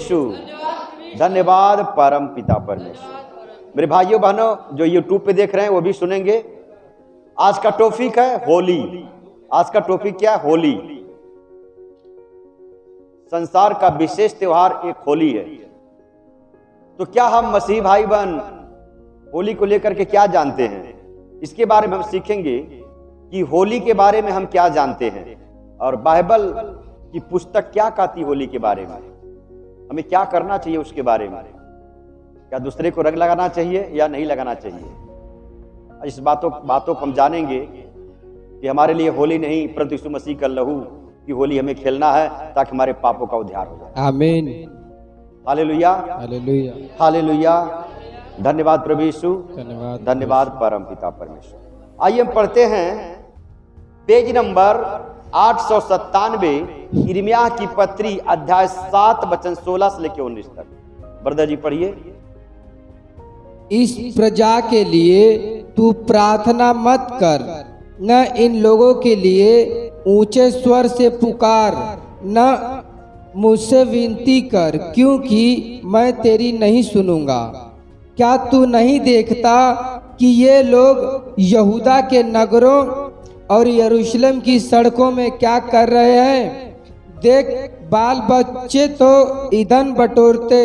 यीशु, धन्यवाद परम पिता परमेश्वर। मेरे भाइयों बहनों जो यूट्यूब पे देख रहे हैं वो भी सुनेंगे। आज का टॉपिक है होली। आज का टॉपिक क्या है? होली। संसार का विशेष त्योहार एक होली है। तो क्या हम मसीह भाई बहन होली को लेकर के क्या जानते हैं, इसके बारे में हम सीखेंगे कि होली के बारे में हम क्या जानते हैं और बाइबल की पुस्तक क्या कहती होली के बारे में, हमें क्या करना चाहिए उसके बारे में, क्या दूसरे को रंग लगाना चाहिए या नहीं लगाना चाहिए। इस बातों को हम जानेंगे कि हमारे लिए होली नहीं परंतु यीशु मसीह का लहू की होली हमें खेलना है ताकि हमारे पापों का उद्धार हो जाए। आमीन। Hallelujah, hallelujah, hallelujah. धन्यवाद प्रभु यीशु, धन्यवाद परम पिता परमेश्वर। आइए हम पढ़ते हैं पेज नंबर 897 यिर्मयाह की पत्री अध्याय 7 वचन 16 से लेकर 19 तक। ब्रदर जी पढ़िए। इस प्रजा के लिए तू प्रार्थना मत कर, न इन लोगों के लिए ऊंचे स्वर से पुकार, न मुझसे विनती कर, क्योंकि मैं तेरी नहीं सुनूंगा। क्या तू नहीं देखता कि ये लोग यहूदा के नगरों और यरूशलेम की सड़कों में क्या कर रहे हैं? देख, बाल बच्चे तो ईंधन बटोरते,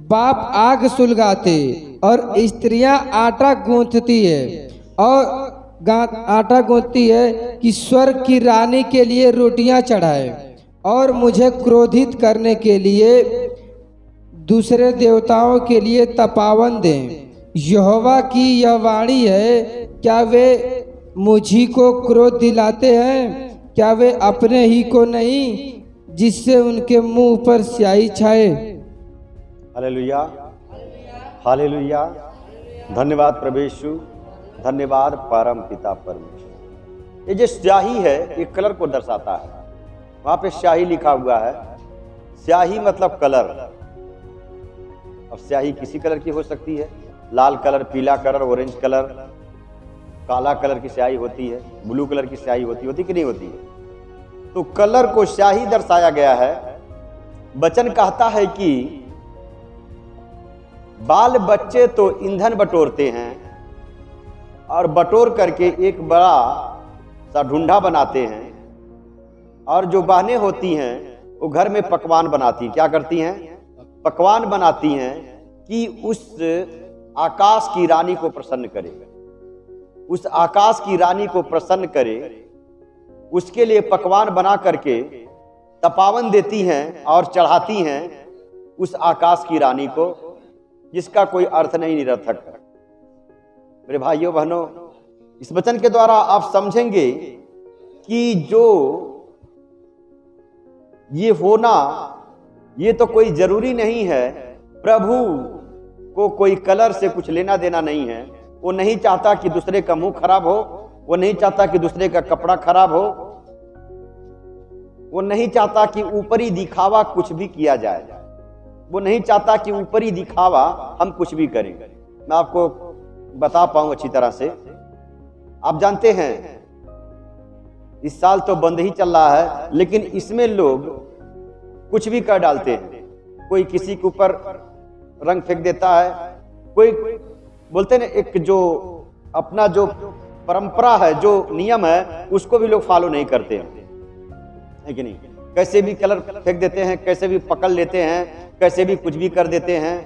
बाप आग सुलगाते और स्त्रियां आटा गूंथती है आटा गूंथती है कि स्वर्ग की रानी के लिए रोटियां चढ़ाए और मुझे क्रोधित करने के लिए दूसरे देवताओं के लिए तपावन दें। यहोवा की यह वाणी है, क्या वे मुझी को क्रोध दिलाते हैं? क्या वे अपने ही को नहीं, जिससे उनके मुंह पर स्याही छाए। Hallelujah, hallelujah. धन्यवाद प्रभु यीशु, धन्यवाद परम पिता परमेश्वर। ये जो स्याही है ये कलर को दर्शाता है। वहां पे स्याही लिखा हुआ है। स्याही मतलब कलर। अब स्याही किसी कलर की हो सकती है, लाल कलर, पीला कलर, ऑरेंज कलर, काला कलर की स्याही होती है, ब्लू कलर की स्याही होती कि नहीं होती है। तो कलर को स्याही दर्शाया गया है। वचन कहता है कि बाल बच्चे तो ईंधन बटोरते हैं और बटोर करके एक बड़ा सा ढूंढा बनाते हैं, और जो बहनें होती हैं वो घर में पकवान बनाती हैं। क्या करती हैं? पकवान बनाती हैं कि उस आकाश की रानी को प्रसन्न करे, उस आकाश की रानी को प्रसन्न करे। उसके लिए पकवान बना करके तपावन देती हैं और चढ़ाती हैं उस आकाश की रानी को, जिसका कोई अर्थ नहीं, निरर्थक है। मेरे भाइयों बहनों, इस वचन के द्वारा आप समझेंगे कि जो ये होना, ये तो कोई जरूरी नहीं है। प्रभु को कोई कलर से कुछ लेना देना नहीं है। वो नहीं चाहता कि दूसरे का मुंह खराब हो, वो नहीं चाहता कि दूसरे का कपड़ा खराब हो, वो नहीं चाहता कि ऊपरी दिखावा कुछ भी किया जाए, वो नहीं चाहता कि ऊपरी दिखावा हम कुछ भी करें। मैं आपको बता पाऊं अच्छी तरह से। आप जानते हैं इस साल तो बंद ही चल रहा है, लेकिन इसमें लोग कुछ भी कर डालते हैं। कोई किसी के ऊपर रंग फेंक देता है, कोई बोलते हैं एक जो अपना जो परंपरा है, जो नियम है, उसको भी लोग फॉलो नहीं करते हैं, है कि नहीं? कैसे भी कलर फेंक देते हैं, कैसे भी पकड़ लेते हैं, कैसे भी कुछ भी कर देते हैं।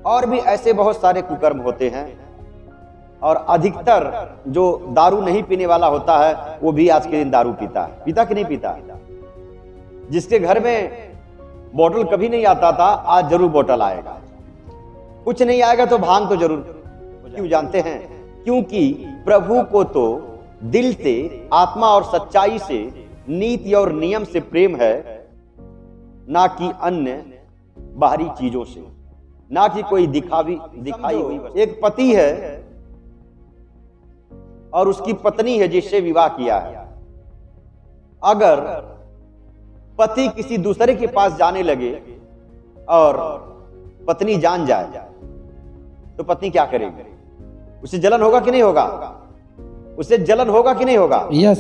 और भी ऐसे बहुत सारे कुकर्म होते हैं। और अधिकतर जो दारू नहीं पीने वाला होता है वो भी आज के दिन दारू पीता है। पीता कि नहीं पीता? जिसके घर में बोतल कभी नहीं आता था, आज जरूर बोतल आएगा। कुछ नहीं आएगा तो भांग तो जरूर। क्यों जानते हैं? क्योंकि प्रभु को तो दिल से, आत्मा और सच्चाई से, नीति और नियम से प्रेम है, ना कि अन्य बाहरी चीजों से, ना कि कोई दिखाई हुई। एक पति है और उसकी पत्नी है जिससे विवाह किया है। अगर पति किसी दूसरे के पास जाने लगे और पत्नी जान जाए तो पत्नी क्या करेगी? उसे जलन होगा कि नहीं होगा? उसे जलन होगा कि नहीं होगा? यस।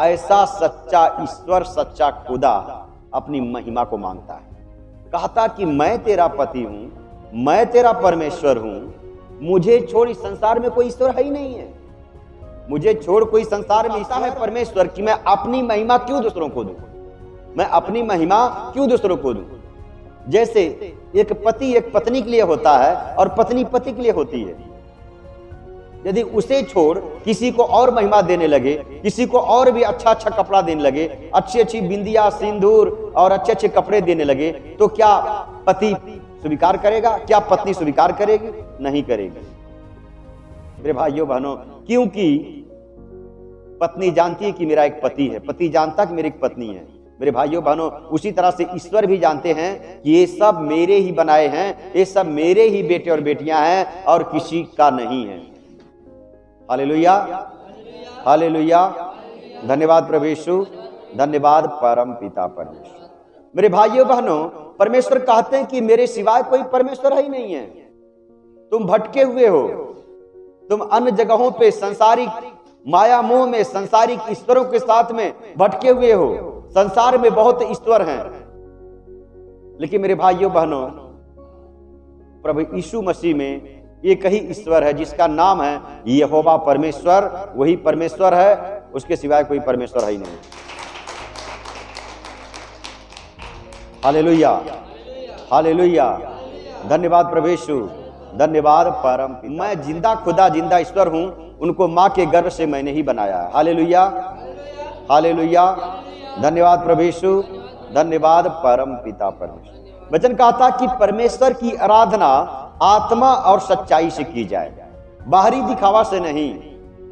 ऐसा सच्चा ईश्वर, सच्चा खुदा अपनी महिमा को मांगता है। कहता कि मैं तेरा पति हूं, मैं तेरा परमेश्वर हूं, मुझे छोड़ इस संसार में कोई ईश्वर है ही नहीं है। मुझे छोड़ कोई संसार में ऐसा है परमेश्वर कि मैं अपनी महिमा क्यों दूसरों को दूं, मैं अपनी महिमा क्यों दूसरों को दूं। जैसे एक पति एक पत्नी के लिए होता है और पत्नी पति के लिए होती है। यदि उसे छोड़ किसी को और महिमा देने लगे, किसी को और भी अच्छा अच्छा कपड़ा देने लगे, अच्छी अच्छी बिंदिया सिंदूर और अच्छे अच्छे कपड़े देने लगे, तो क्या पति स्वीकार करेगा? क्या पत्नी स्वीकार करेगी? नहीं करेगी। मेरे भाइयों बहनों, क्योंकि पत्नी जानती है कि मेरा एक पति है, पति जानता है कि मेरी एक पत्नी है। मेरे भाइयों बहनों, उसी तरह से ईश्वर भी जानते हैं कि ये सब मेरे ही बनाए हैं, ये सब मेरे ही बेटे और बेटियां हैं और किसी का नहीं है। हालेलुया, हालेलुया, धन्यवाद प्रभु यीशु, धन्यवाद परम पिता परमेश्वर। मेरे भाइयों बहनों, परमेश्वर कहते हैं कि मेरे सिवाय कोई परमेश्वर ही नहीं है। तुम भटके हुए हो, तुम अन्य जगहों पे संसारिक माया मोह में संसारिक ईश्वरों के साथ में भटके हुए हो। संसार में बहुत ईश्वर हैं, लेकिन मेरे भाइयों बहनों, प्रभु यीशु मसीह में एक ही ईश्वर है जिसका नाम है यहोवा परमेश्वर। वही परमेश्वर है, उसके सिवाय कोई परमेश्वर ही नहीं। हालेलुया, हालेलुया, धन्यवाद प्रभु यीशु, धन्यवाद परम पिता। मैं जिंदा खुदा जिंदा ईश्वर हूं, उनको मां के गर्भ से मैंने ही बनाया है। हालेलुया, हालेलुया, धन्यवाद प्रभु यीशु, धन्यवाद परम पिता परमेश्वर। वचन कहता कि परमेश्वर की आराधना आत्मा और सच्चाई से की जाए, बाहरी दिखावा से नहीं,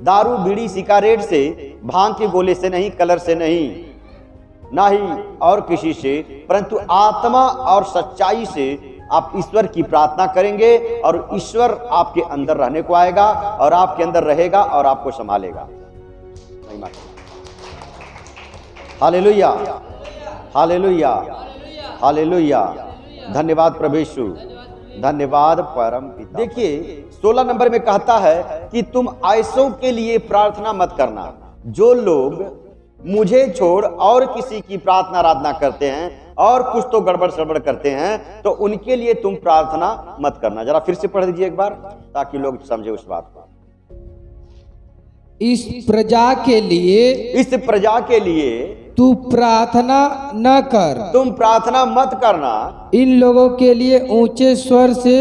दारू बीड़ी सिगारेट से, भांग के गोले से नहीं, कलर से नहीं, ना ही और किसी से, परंतु आत्मा और सच्चाई से आप ईश्वर की प्रार्थना करेंगे और ईश्वर आपके अंदर रहने को आएगा और आपके अंदर रहेगा और आपको संभालेगा। हालेलुया, हालेलुया, हालेलुया, धन्यवाद प्रभु यीशु, धन्यवाद परम पिता। देखिए 16 नंबर में कहता है कि तुम ऐसों के लिए प्रार्थना मत करना जो लोग मुझे छोड़ और किसी की प्रार्थना आराधना करते हैं और कुछ तो गड़बड़ सड़बड़ करते हैं, तो उनके लिए तुम प्रार्थना मत करना। जरा फिर से पढ़ दीजिए एक बार ताकि लोग समझे उस बात को। इस प्रजा के लिए, इस प्रजा के लिए तू प्रार्थना न कर, तुम प्रार्थना मत करना। इन लोगों के लिए ऊंचे स्वर से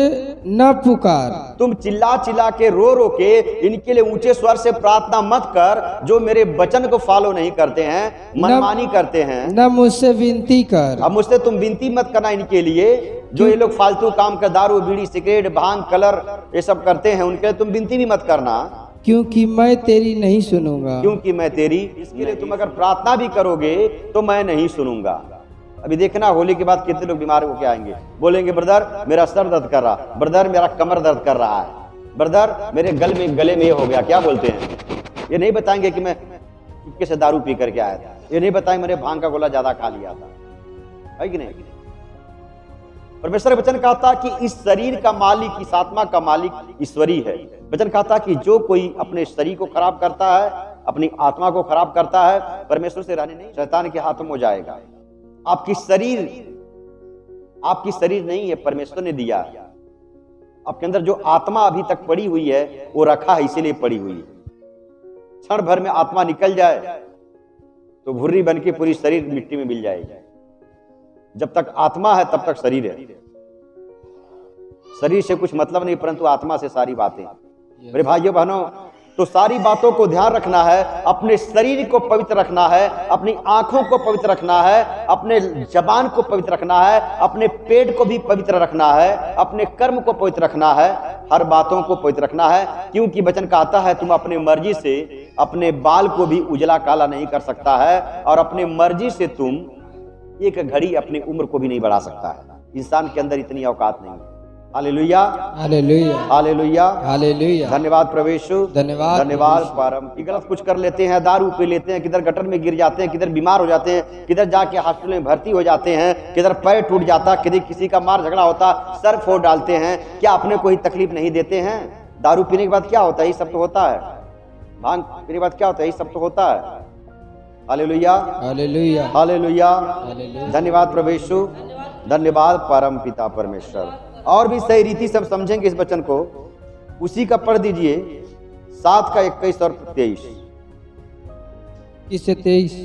न पुकार, तुम चिल्ला चिल्ला के रो रो के इनके लिए ऊंचे स्वर से प्रार्थना मत कर, जो मेरे वचन को फॉलो नहीं करते हैं, मनमानी करते हैं। न मुझसे विनती कर। अब मुझसे तुम विनती मत करना इनके लिए, जो ये लोग फालतू काम कर, दारू बीड़ी सिगरेट भांग कलर ये सब करते हैं, उनके लिए तुम विनती भी मत करना, क्योंकि मैं तेरी नहीं सुनूंगा। क्योंकि मैं तेरी, इसके लिए तुम अगर प्रार्थना भी करोगे तो मैं नहीं सुनूंगा। अभी देखना होली के बाद कितने लोग बीमार होकर आएंगे, बोलेंगे ब्रदर मेरा सर दर्द कर रहा, ब्रदर मेरा कमर दर्द कर रहा है, ब्रदर मेरे गले में ये हो गया। क्या बोलते हैं? ये नहीं बताएंगे कि मैं चुपके से दारू पी करके आया था, ये नहीं बताएंगे मैंने भांग का गोला ज्यादा खा लिया था, है कि नहीं? परमेश्वर वचन कहता कि इस शरीर का मालिक, इस आत्मा का मालिक ईश्वरी है। वचन कहता कि जो कोई अपने शरीर को खराब करता है, अपनी आत्मा को खराब करता है, परमेश्वर से रहने नहीं, शैतान के हाथों में हो जाएगा। आपकी शरीर नहीं है, परमेश्वर ने दिया है। आपके अंदर जो आत्मा अभी तक पड़ी हुई है वो रखा है, इसीलिए पड़ी हुई है। क्षण भर में आत्मा निकल जाए तो भुर्री बन के पूरी शरीर मिट्टी में मिल जाएगी। जब तक आत्मा है तब तक शरीर है। शरीर से कुछ मतलब नहीं, परंतु आत्मा से सारी बातें। मेरे भाइयों बहनों, तो सारी बातों को ध्यान रखना है, अपने शरीर को पवित्र रखना है, अपनी आंखों को पवित्र रखना है, अपने जबान को पवित्र रखना है, अपने पेट को भी पवित्र रखना है, अपने कर्म को पवित्र रखना है, हर बातों को पवित्र रखना है। क्योंकि वचन कहता है तुम अपने मर्जी से अपने बाल को भी उजला काला नहीं कर सकता है, और अपने मर्जी से तुम एक घड़ी अपनी उम्र को भी नहीं बढ़ा सकता है। इंसान के अंदर इतनी औकात नहीं है। हालेलुया, हालेलुया, हालेलुया, हालेलुया, धन्यवाद प्रभु यीशु, धन्यवाद, धन्यवाद परम। गलत कुछ कर लेते हैं, दारू पी लेते हैं, किधर गटर में गिर जाते हैं, किधर बीमार हो जाते हैं, किधर जाके हॉस्पिटल में भर्ती हो जाते हैं, किधर पैर टूट जाता, किधर किसी का मार झगड़ा होता, सर फोड़ डालते हैं। क्या अपने कोई तकलीफ नहीं देते हैं? दारू पीने के बाद क्या होता है? ये सब तो होता है। भांग पीने के बाद क्या होता है? ये सब तो होता है। हालेलुया, हालेलुया, हालेलुया, हालेलुया, धन्यवाद प्रभु यीशु, धन्यवाद परम पिता परमेश्वर। और भी सही रीति से हम समझेंगे इस वचन को। उसी का पढ़ दीजिए 7 का 21 और 23। किससे 23?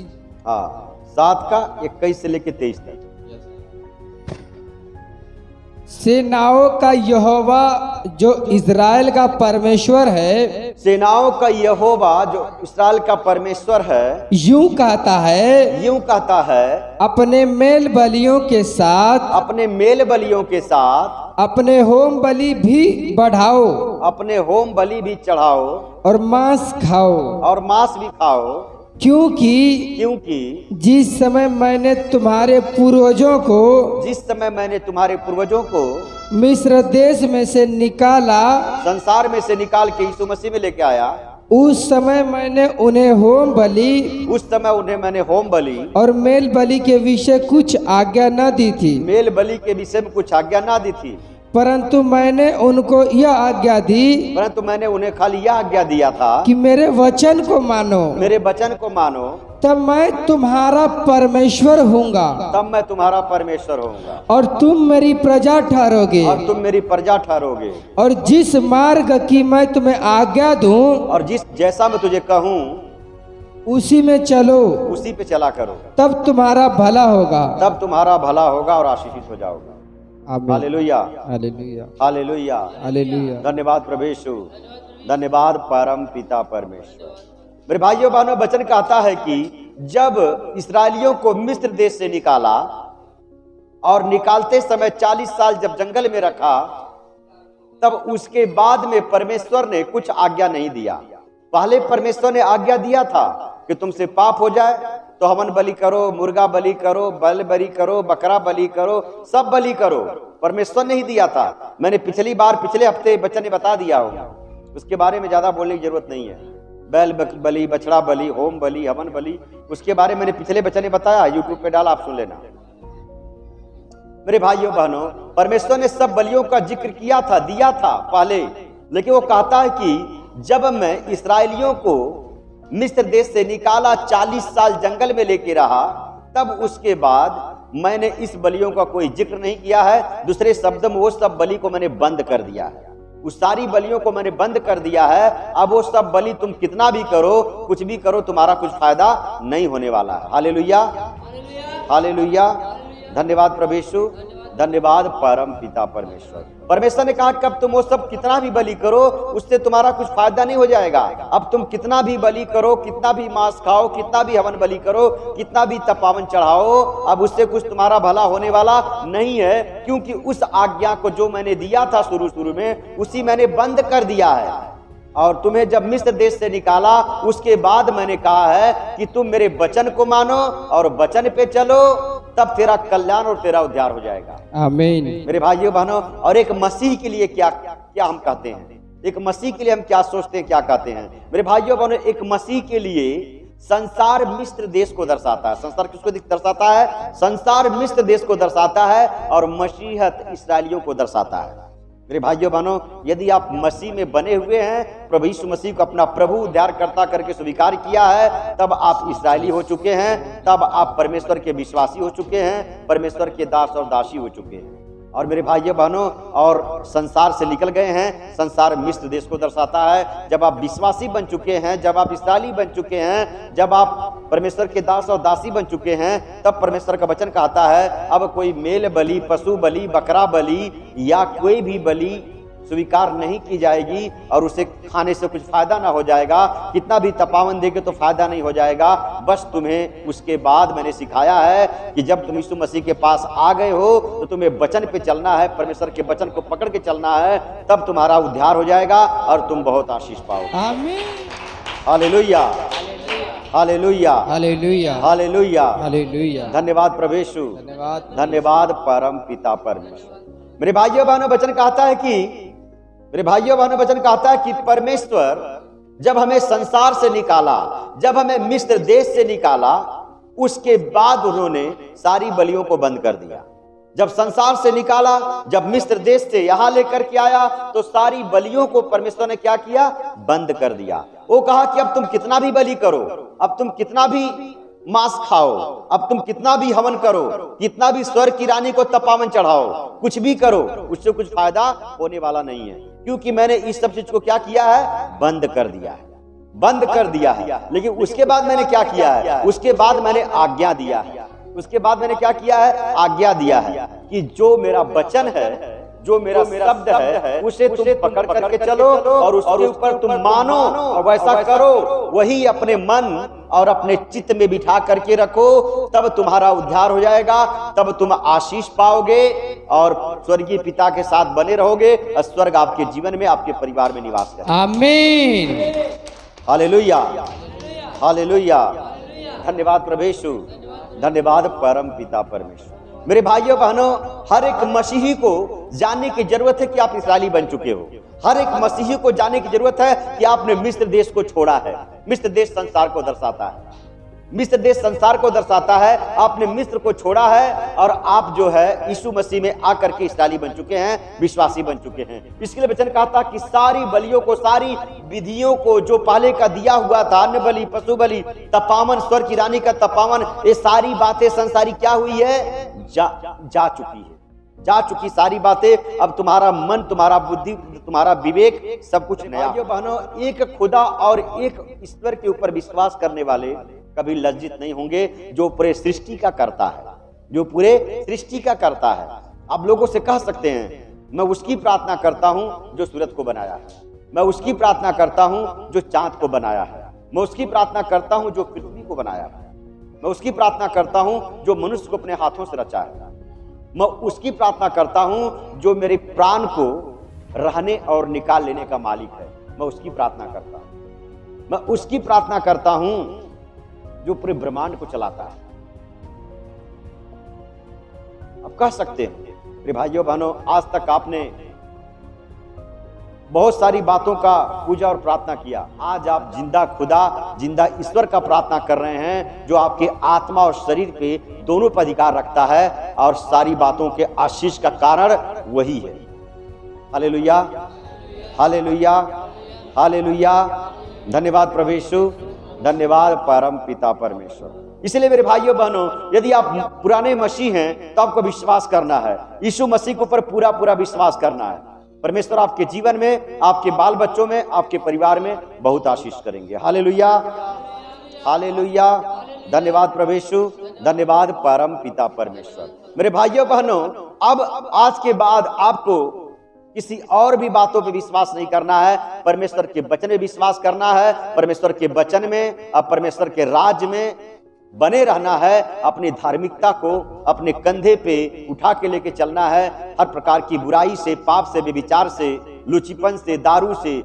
हाँ, 7 का 21 से लेके 23 तक। सेनाओं का यहोवा जो इज़राइल का परमेश्वर है, सेनाओं का यहोवा जो इस्राएल का परमेश्वर है, यूं कहता है, यूं कहता है, अपने मेल बलियों के साथ, अपने मेल बलियों के साथ अपने होम बलि भी बढ़ाओ, अपने होम बलि भी चढ़ाओ और मांस खाओ, और मांस भी खाओ, क्योंकि जिस समय मैंने तुम्हारे पूर्वजों को, जिस समय मैंने तुम्हारे पूर्वजों को मिस्र देश में से निकाला, संसार में से निकाल के यीशु मसीह में लेके आया, उस समय मैंने उन्हें होम बलि, उस समय उन्हें मैंने होम बलि और मेल बलि के विषय कुछ आज्ञा न दी थी, मेल बलि के विषय में कुछ आज्ञा ना दी थी, परंतु मैंने उनको यह आज्ञा दी, परंतु मैंने उन्हें खाली यह आज्ञा दिया था कि मेरे वचन को मानो, मेरे वचन को मानो, तब मैं तुम्हारा परमेश्वर हूँगा, तब मैं तुम्हारा परमेश्वर होऊंगा, और तुम मेरी प्रजा ठहरोगे, और तुम मेरी प्रजा ठहरोगे, और जिस मार्ग की मैं तुम्हें आज्ञा दूं, और जिस जैसा मैं तुझे कहूँ उसी में चलो, उसी पे चला करो, तब तुम्हारा भला होगा, तब तुम्हारा भला होगा और आशीषित हो जाओगे। आमीन। Hallelujah, hallelujah, hallelujah, hallelujah. धन्यवाद प्रभु यीशु, धन्यवाद परम पिता परमेश्वर। मेरे भाइयों बहनों, वचन कहता है कि जब इस्राएलियों को मिस्र देश से निकाला और निकालते समय 40 साल जब जंगल में रखा, तब उसके बाद में परमेश्वर ने कुछ आज्ञा नहीं दिया। पहले परमेश्वर ने आज्ञा दिया था कि तुमसे पाप हो जाए तो हवन बलि करो, मुर्गा बलि करो, बैल बलि करो, बकरा बलि करो, सब बलि करो। परमेश्वर ने ही दिया था। मैंने पिछले हफ्ते बच्चे ने बता दिया होगा, उसके बारे में ज्यादा बोलने की जरूरत नहीं है। बैल बलि, बछड़ा बलि, होम बलि, हवन बलि, उसके बारे में मैंने पिछले बच्चे ने बताया, यूट्यूब पे डाला, आप सुन लेना। मेरे भाइयों बहनों, परमेश्वर ने सब बलियों का जिक्र किया था, दिया था पहले, लेकिन वो कहता है कि जब मैं इस्राएलियों को मिस्र देश से निकाला, 40 साल जंगल में लेके रहा, तब उसके बाद मैंने इस बलियों का कोई जिक्र नहीं किया है। दूसरे शब्द में वो सब बलि को मैंने बंद कर दिया है, उस सारी बलियों को मैंने बंद कर दिया है। अब वो सब बलि तुम कितना भी करो, कुछ भी करो, तुम्हारा कुछ फायदा नहीं होने वाला है। हालेलुया, हालेलुया, धन्यवाद प्रभु यीशु, धन्यवाद परम पिता परमेश्वर। परमेश्वर ने कहा कब तुम वो सब कितना भी बलि करो, उससे तुम्हारा कुछ फायदा नहीं हो जाएगा। अब तुम कितना भी बलि करो, कितना भी मांस खाओ, कितना भी हवन बलि करो, कितना भी तपावन चढ़ाओ, अब उससे कुछ तुम्हारा भला होने वाला नहीं है, क्योंकि उस आज्ञा को जो मैंने दिया था शुरू में, उसी मैंने बंद कर दिया है। और तुम्हें जब मिस्र देश से निकाला, उसके बाद मैंने कहा है कि तुम मेरे वचन को मानो और वचन पे चलो, तब तेरा कल्याण और तेरा उद्धार हो जाएगा। आमीन। मेरे भाइयों बहनों, और एक मसीह के लिए क्या क्या हम कहते हैं, एक मसीह के लिए हम क्या सोचते हैं, क्या कहते हैं। मेरे भाइयों बहनों, एक मसीह के लिए संसार मिस्र देश को दर्शाता है। संसार किसको दर्शाता है? संसार मिस्र देश को दर्शाता है, और मसीहत इस्राएलियों को दर्शाता है। मेरे भाइयों बहनों, यदि आप मसीह में बने हुए हैं, प्रभु यीशु मसीह को अपना प्रभु उद्धारकर्ता करके स्वीकार किया है, तब आप इस्राएली हो चुके हैं, तब आप परमेश्वर के विश्वासी हो चुके हैं, परमेश्वर के दास और दासी हो चुके हैं। और मेरे भाइयों बहनों, और संसार से निकल गए हैं। संसार मिस्र देश को दर्शाता है। जब आप विश्वासी बन चुके हैं, जब आप इस्राएली बन चुके हैं, जब आप परमेश्वर के दास और दासी बन चुके हैं, तब परमेश्वर का वचन कहता है अब कोई मेल बलि, पशु बलि, बकरा बलि या कोई भी बलि स्वीकार नहीं की जाएगी, और उसे खाने से कुछ फायदा ना हो जाएगा। कितना भी तपावन देगे तो फायदा नहीं हो जाएगा। बस तुम्हें उसके बाद मैंने सिखाया है कि जब तुम यीशु मसीह के पास आ गए हो, तो तुम्हें वचन पे चलना है, परमेश्वर के वचन को पकड़ के चलना है, तब तुम्हारा उद्धार हो जाएगा और तुम बहुत आशीष पाओगे। आमीन। Hallelujah, hallelujah, hallelujah, hallelujah, hallelujah. धन्यवाद प्रभु यीशु, धन्यवाद, धन्यवाद परम पिता परमेश्वर। मेरे भाइयों बहनों, वचन कहता है कि मेरे भाइयों बहनों, वचन कहता है कि परमेश्वर जब हमें संसार से निकाला, जब हमें मिस्र देश से निकाला, उसके बाद उन्होंने सारी बलियों को बंद कर दिया। जब संसार से निकाला, जब मिस्र देश से यहां लेकर के आया, तो सारी बलियों को परमेश्वर ने क्या किया? बंद कर दिया। वो कहा कि अब तुम कितना भी बलि करो, अब तुम कितना भी मांस खाओ, अब तुम कितना भी हवन करो, कितना भी स्वर्ग की रानी को तपावन चढ़ाओ, कुछ भी करो, उससे कुछ फायदा होने वाला नहीं है, क्योंकि मैंने इस सब चीज को क्या किया है, बंद कर दिया है, बंद कर दिया है। लेकिन उसके बाद मैंने क्या किया है, उसके बाद मैंने आज्ञा दिया है, उसके बाद मैंने क्या किया है, आज्ञा दिया है कि जो मेरा वचन है, जो मेरा शब्द है, उसे तुम पकड़ करके चलो और उसके ऊपर तुम मानो और वैसा करो, वही अपने मन और अपने चित्त में बिठा करके रखो, तब तुम्हारा उद्धार हो जाएगा, तब तुम आशीष पाओगे और स्वर्गीय पिता के साथ बने रहोगे और स्वर्ग आपके जीवन में, आपके परिवार में निवास करेगा। आमीन। Hallelujah, hallelujah. धन्यवाद प्रभु यीशु, धन्यवाद परम पिता परमेश्वर। मेरे भाइयों बहनों, हर एक मसीही को जानने की जरूरत है कि आप इस्राएली बन चुके हो। हर एक मसीही को जानने की जरूरत है कि आपने मिस्र देश को छोड़ा है। मिस्र देश संसार को दर्शाता है, मिस्र देश संसार को दर्शाता है। आपने मिस्र को छोड़ा है और आप जो है यीशु मसीह में आकर के इस्राएली बन चुके हैं, विश्वासी बन चुके हैं। इसके लिए वचन कहा था कि सारी बलियों को, सारी विधियों को जो पहले का दिया हुआ था, अन्न बलि, पशु बलि, तपावन, स्वर्ग की रानी का तपावन, ये सारी बातें संसारी क्या हुई है, जा चुकी है, जा चुकी सारी बातें। अब तुम्हारा मन, तुम्हारा बुद्धि, तुम्हारा विवेक, सब कुछ नया। भाइयों बहनों, एक खुदा और एक ईश्वर के ऊपर विश्वास करने वाले कभी लज्जित नहीं होंगे, जो पूरे सृष्टि का करता है, जो पूरे सृष्टि का करता है। आप लोगों से कह सकते हैं, मैं उसकी प्रार्थना करता हूं जो सूरज को बनाया है, मैं उसकी प्रार्थना करता हूं जो चांद को बनाया है, मैं उसकी प्रार्थना करता हूं जो पृथ्वी को बनाया है, मैं उसकी प्रार्थना करता हूं जो मनुष्य को अपने हाथों से रचा है, मैं उसकी प्रार्थना करता हूं जो मेरे प्राण को रहने और निकाल लेने का मालिक है, मैं उसकी प्रार्थना करता हूं, मैं उसकी प्रार्थना करता हूं जो पूरे ब्रह्मांड को चलाता है। आप कह सकते हैं मेरे भाइयों बहनों, आज तक आपने बहुत सारी बातों का पूजा और प्रार्थना किया, आज आप जिंदा खुदा, जिंदा ईश्वर का प्रार्थना कर रहे हैं, जो आपके आत्मा और शरीर पे दोनों पर अधिकार रखता है और सारी बातों के आशीष का कारण वही है। Hallelujah, hallelujah, hallelujah. धन्यवाद प्रभु यीशु, धन्यवाद परम पिता परमेश्वर। इसलिए मेरे भाइयों बहनों, यदि आप पुराने मसीह हैं तो आपको विश्वास करना है, यीशु मसीह के ऊपर पूरा पूरा विश्वास करना है। परमेश्वर आपके जीवन में, आपके बाल बच्चों में, आपके परिवार में बहुत आशीष करेंगे। Hallelujah, hallelujah. धन्यवाद प्रभु यीशु, धन्यवाद परम पिता परमेश्वर। मेरे भाइयों बहनों, अब आज के बाद आपको किसी और भी बातों पे विश्वास नहीं करना है, परमेश्वर के वचन में विश्वास करना है, परमेश्वर के वचन में, अब परमेश्वर के राज्य में बने रहना है। अपनी धार्मिकता को अपने कंधे पे उठा के लेके चलना है। हर प्रकार की बुराई से, पाप से, व्यभिचार से, लुचिपन से, दारू से,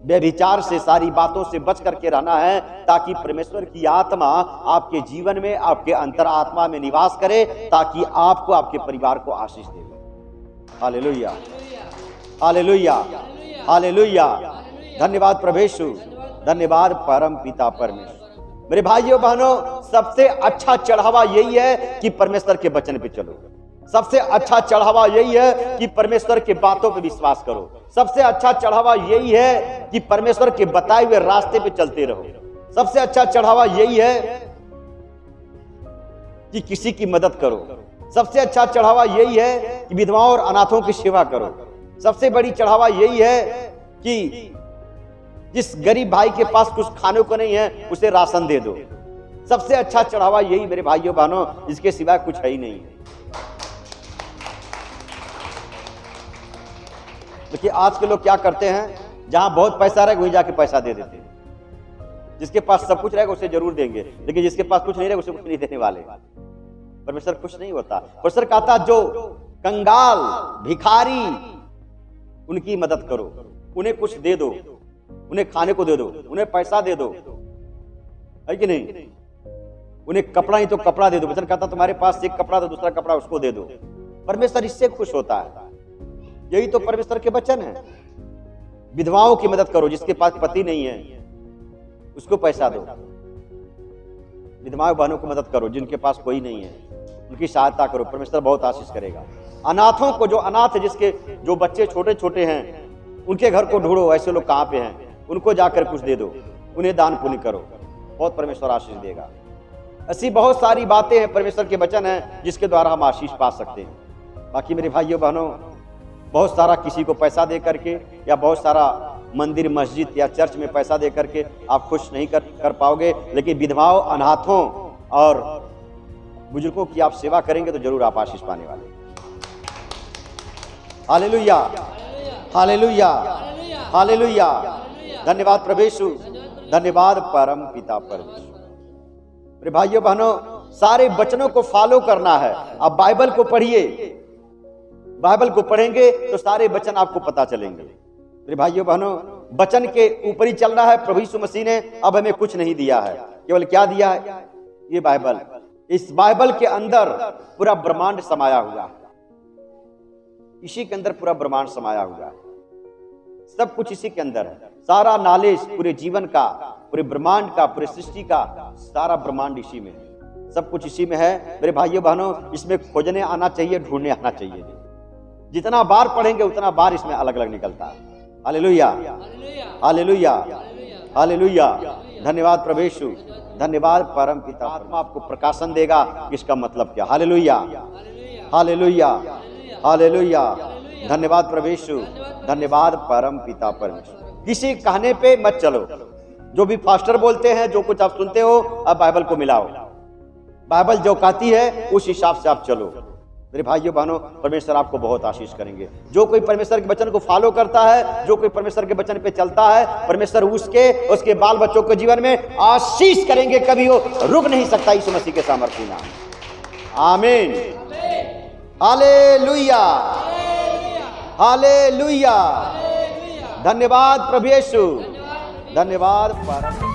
व्यभिचार से, सारी बातों से बच करके रहना है, ताकि परमेश्वर की आत्मा आपके जीवन में, आपके अंतरात्मा में निवास करे, ताकि आपको, आपके परिवार को आशीष दे। Hallelujah, hallelujah, hallelujah. धन्यवाद प्रभु यीशु, धन्यवाद परम पिता परमेश्वर। मेरे भाइयों बहनों, सबसे अच्छा चढ़ावा यही है कि परमेश्वर के वचन पे चलो। सबसे अच्छा चढ़ावा यही है कि परमेश्वर के बातों पे विश्वास करो। सबसे अच्छा चढ़ावा यही है कि परमेश्वर के बताए हुए रास्ते पे चलते रहो। सबसे अच्छा चढ़ावा यही है कि किसी की मदद करो। सबसे अच्छा चढ़ावा यही है कि विधवाओं और अनाथों की सेवा करो। सबसे बड़ी चढ़ावा यही है कि जिस गरीब भाई के पास कुछ खाने को नहीं है, उसे राशन दे दो। सबसे अच्छा चढ़ावा यही मेरे भाइयों बहनों, इसके सिवाय कुछ है ही नहीं। देखिए आज के लोग क्या करते हैं, जहां बहुत पैसा रहेगा वहीं जाके पैसा दे देते हैं। जिसके पास सब कुछ रहेगा उसे जरूर देंगे, लेकिन जिसके पास कुछ नहीं रहेगा उसे कुछ नहीं देने वाले। परमेश्वर कुछ नहीं होता। परमेश्वर कहता जो कंगाल, भिखारी, उनकी मदद करो, उन्हें कुछ दे दो, उन्हें खाने को दे दो, उन्हें पैसा दे दो, है कि नहीं? उन्हें कपड़ा ही तो कपड़ा दे दो। वचन कहता तुम्हारे पास एक कपड़ा तो दूसरा कपड़ा उसको दे दो। परमेश्वर इससे खुश होता है। यही तो परमेश्वर के वचन है। विधवाओं की मदद करो, जिसके पास पति नहीं है उसको पैसा दो। विधवाओं बहनों को मदद करो, जिनके पास कोई नहीं है उनकी सहायता करो, परमेश्वर बहुत आशीष करेगा। अनाथों को, जो अनाथ है, जिसके जो बच्चे छोटे छोटे हैं, उनके घर को ढूंढो, ऐसे लोग कहाँ पे हैं, उनको जाकर कुछ दे दो, उन्हें दान पुण्य करो, बहुत परमेश्वर आशीष देगा। ऐसी बहुत सारी बातें हैं, परमेश्वर के वचन हैं जिसके द्वारा हम आशीष पा सकते हैं। बाकी मेरे भाइयों बहनों, बहुत सारा किसी को पैसा दे करके या बहुत सारा मंदिर मस्जिद या चर्च में पैसा दे करके आप खुश नहीं कर पाओगे, लेकिन विधवाओं, अनाथों और बुजुर्गों की आप सेवा करेंगे तो जरूर आप आशीष पाने वाले। Hallelujah, hallelujah, hallelujah. धन्यवाद प्रभु यीशु, धन्यवाद परम पिता परमेश्वर। मेरे भाइयों बहनों, सारे वचनों को फॉलो करना है। आप बाइबल को पढ़िए, बाइबल को पढ़ेंगे तो सारे वचन आपको पता चलेंगे। मेरे भाइयों बहनों, वचन के ऊपर ही चलना है। प्रभु यीशु मसीह ने अब हमें कुछ नहीं दिया है, केवल क्या दिया है? ये बाइबल। इस बाइबल के अंदर पूरा ब्रह्मांड समाया हुआ है। इसी के अंदर पूरा ब्रह्मांड समाया हुआ है। सब कुछ इसी के अंदर है। सारा नॉलेज पूरे जीवन का, पूरे ब्रह्मांड का, पूरे सृष्टि का, सारा ब्रह्मांड इसी में है। सब कुछ इसी में है। मेरे भाइयों बहनों, इसमें खोजने आना चाहिए, ढूंढने आना चाहिए। जितना बार पढ़ेंगे उतना बार इसमें अलग अलग निकलता है। Hallelujah, hallelujah, hallelujah. धन्यवाद प्रभु यीशु, धन्यवाद परम पिता। आत्मा आपको प्रकाशन देगा कि इसका मतलब क्या। Hallelujah, hallelujah, hallelujah. धन्यवाद प्रभु यीशु, धन्यवाद परम पिता परमेश्वर। किसी कहने पे मत चलो। जो भी फास्टर बोलते हैं, जो कुछ आप सुनते हो, अब बाइबल को मिलाओ। बाइबल जो कहती है उस हिसाब से आप चलो। मेरे भाइयों बहनों, परमेश्वर आपको बहुत आशीष करेंगे। जो कोई परमेश्वर के वचन को फॉलो करता है, जो कोई परमेश्वर के वचन पे चलता है, परमेश्वर उसके बाल बच्चों के जीवन में आशीष करेंगे। कभी वो रुक नहीं सकता यीशु मसीह के सामर्थ्य नाम। आमीन, हालेलुया, हालेलुया। धन्यवाद प्रभु यीशु, धन्यवाद परम